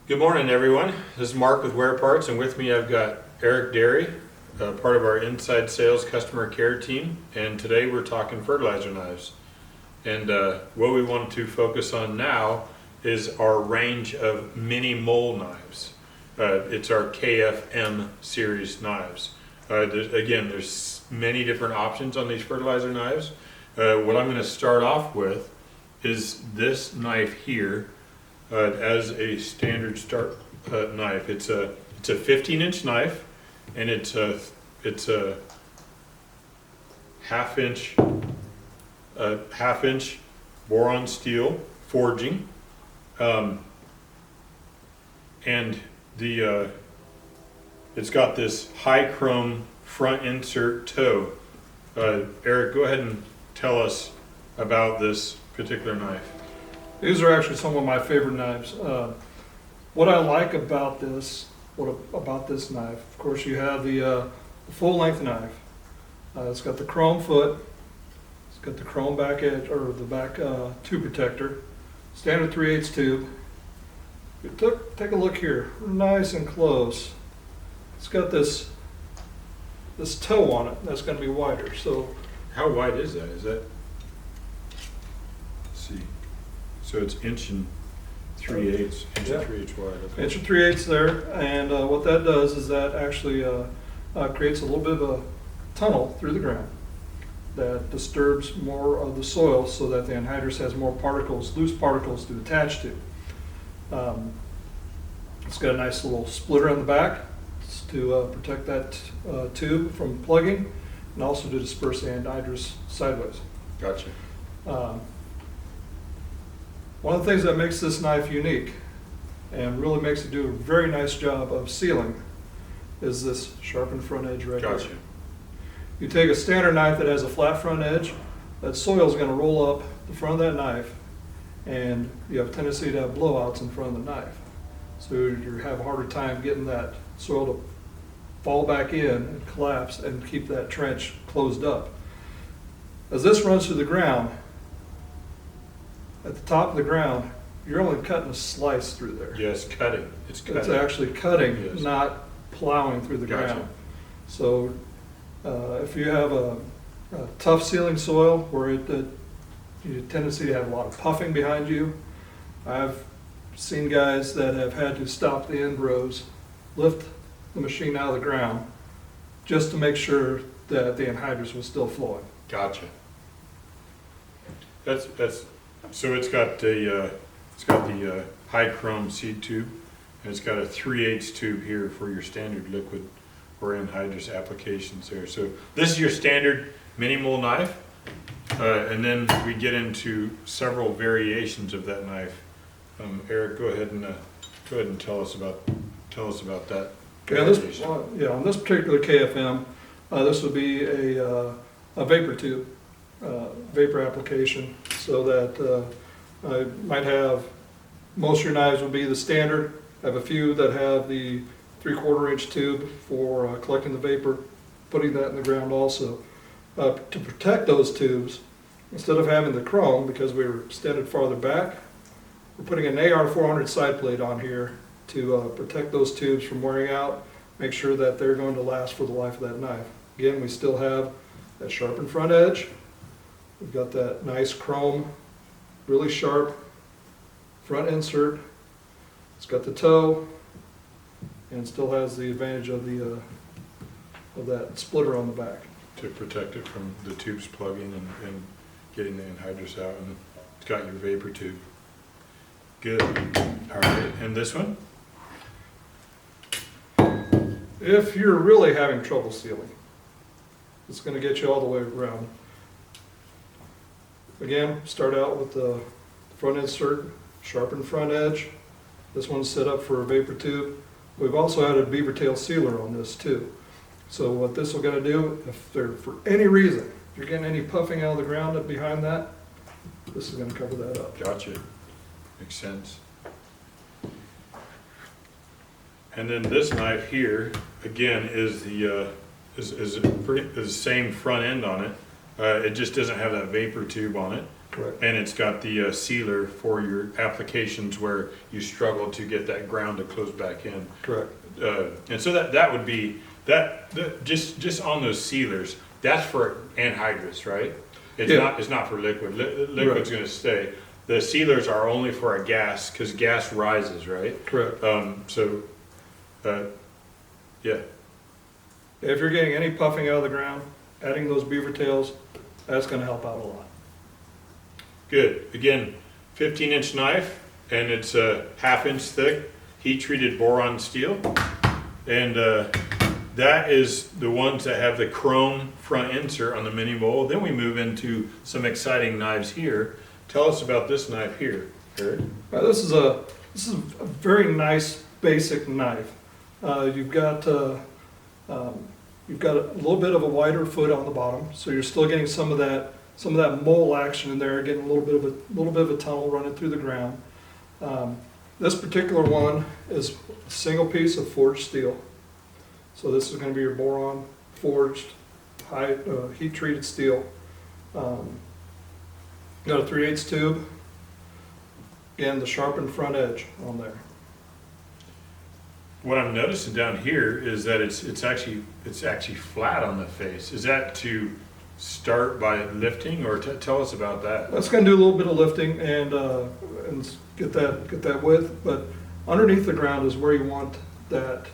Good morning, everyone. This is Mark with Wear Parts, and with me I've got Eric Derry, part of our inside sales customer care team, and today we're talking fertilizer knives. And what we want to focus on now is our range of mini mole knives. It's our KFM series knives. There's many different options on these fertilizer knives. What I'm going to start off with is this knife here. As a standard start knife, it's a 15-inch knife, and it's a half inch boron steel forging, and it's got this high chrome front insert toe. Eric, go ahead and tell us about this particular knife. These are actually some of my favorite knives. What I like about this knife, of course, you have the full length knife. It's got the chrome foot. It's got the chrome back edge, or the back tube protector. Standard 3/8 tube. Take a look here, nice and close. It's got this toe on it that's going to be wider. So, How wide is that? Let's see. So it's inch and 3/8 wide. Okay. inch and 3/8 there, and what that does is that actually creates a little bit of a tunnel through the ground that disturbs more of the soil so that the anhydrous has more particles, loose particles to attach to. It's got a nice little splitter on the back to protect that tube from plugging, and also to disperse the anhydrous sideways. Gotcha. One of the things that makes this knife unique and really makes it do a very nice job of sealing is this sharpened front edge right Gotcha. here. You take a standard knife that has a flat front edge, that soil is going to roll up the front of that knife, and you have a tendency to have blowouts in front of the knife. So you have a harder time getting that soil to fall back in and collapse and keep that trench closed up. As this runs through the ground, at the top of the ground, you're only cutting a slice through there. Yes, cutting. It's cutting. It's actually cutting, Yes. not plowing through the Gotcha. ground. So if you have a tough sealing soil where you have a tendency to have a lot of puffing behind you, I've seen guys that have had to stop the end rows, lift the machine out of the ground, just to make sure that the anhydrous was still flowing. Gotcha. So it's got the high chrome seed tube, and it's got a 3/8 tube here for your standard liquid or anhydrous applications there. So this is your standard mini mole knife, and then we get into several variations of that knife. Eric, go ahead and tell us about that. Okay, on this particular KFM, this would be a vapor tube, vapor application, so that I might have, most of your knives would be the standard. I have a few that have the 3/4 inch tube for collecting the vapor, putting that in the ground also. To protect those tubes, instead of having the chrome, because we were extended farther back, we're putting an AR400 side plate on here to protect those tubes from wearing out, make sure that they're going to last for the life of that knife. Again, we still have that sharpened front edge. We've got that nice chrome, really sharp front insert. It's got the toe, and still has the advantage of that splitter on the back. To protect it from the tubes plugging and getting the anhydrous out, and it's got your vapor tube. Good. All right, and this one? If you're really having trouble sealing, it's going to get you all the way around. Again, start out with the front insert, sharpened front edge. This one's set up for a vapor tube. We've also added a beaver tail sealer on this too. So what this is going to do, if there, for any reason, if you're getting any puffing out of the ground up behind that, this is going to cover that up. Gotcha. Makes sense. And then this knife here, again, is the same front end on it. It just doesn't have that vapor tube on it. Correct. And it's got the sealer for your applications where you struggle to get that ground to close back in. Correct. And so that would be, just on those sealers, that's for anhydrous, right? Yeah. It's not for liquid. Liquid's gonna stay. The sealers are only for a gas, because gas rises, right? Correct. Yeah, If you're getting any puffing out of the ground, adding those beaver tails, that's gonna help out a lot. good. Again, 15-inch knife, and it's a 1/2 inch thick, heat-treated boron steel. And that is the ones that have the chrome front insert on the mini mole. Then we move into some exciting knives here. Tell us about this knife here, Eric. This is a very nice basic knife. You've got a little bit of a wider foot on the bottom, so you're still getting some of that mole action in there, getting a little bit of a tunnel running through the ground. This particular one is a single piece of forged steel. So this is going to be your boron forged, high heat treated steel. Got a 3/8 tube. Again, the sharpened front edge on there. What I'm noticing down here is that it's actually flat on the face. Is that to start by lifting, or tell us about that? That's going to do a little bit of lifting and get that width, but underneath the ground is where you want that,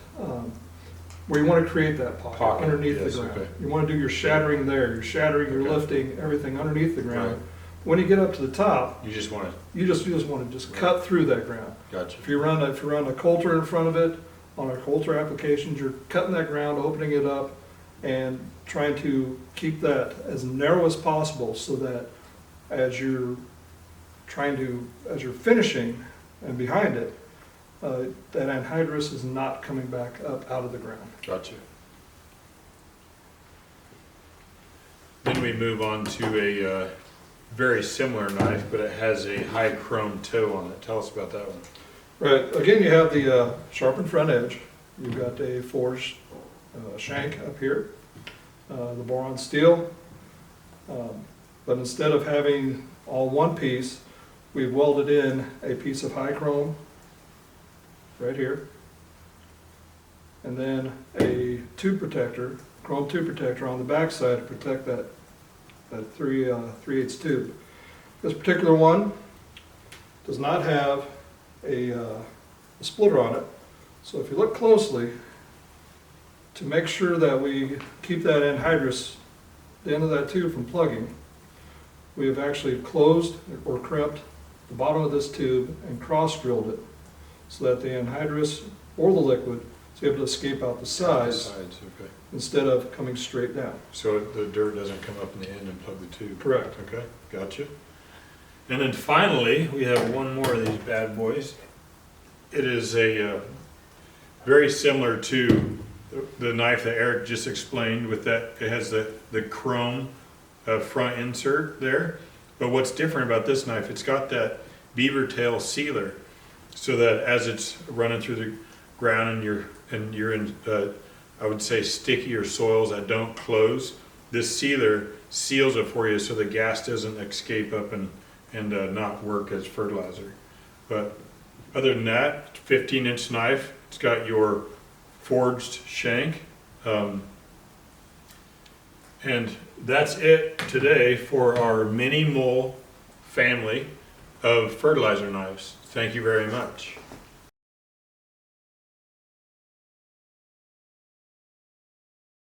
where you want to create that pocket underneath yes, the ground. okay. You want to do your shattering there, your shattering, your Okay. lifting, everything underneath the ground. Right. When you get up to the top, You just want to, you just want to Right. cut through that ground. gotcha. If you run a coulter in front of it, on our coulter applications, you're cutting that ground, opening it up, and trying to keep that as narrow as possible so that as you're finishing and behind it, that anhydrous is not coming back up out of the ground. Gotcha. Then we move on to a very similar knife, but it has a high chrome toe on it. Tell us about that one. Right, again, you have the sharpened front edge. You've got a forged shank up here, the boron steel. But instead of having all one piece, we've welded in a piece of high chrome right here. And then a tube protector, chrome tube protector on the back side to protect that 3/8 tube. This particular one does not have a splitter on it. So if you look closely, to make sure that we keep that anhydrous, the end of that tube from plugging, we have actually closed or crimped the bottom of this tube and cross drilled it so that the anhydrous or the liquid is able to escape out the sides Sides, okay. instead of coming straight down. So the dirt doesn't come up in the end and plug the tube. Correct. Okay, gotcha. And then finally, we have one more of these bad boys. It is a very similar to the knife that Eric just explained with that. It has the chrome front insert there. But what's different about this knife, it's got that beaver tail sealer, so that as it's running through the ground and you're in, I would say, stickier soils that don't close, this sealer seals it for you so the gas doesn't escape up and not work as fertilizer. But other than that, 15-inch knife. It's got your forged shank. And that's it today for our mini mole family of fertilizer knives. Thank you very much.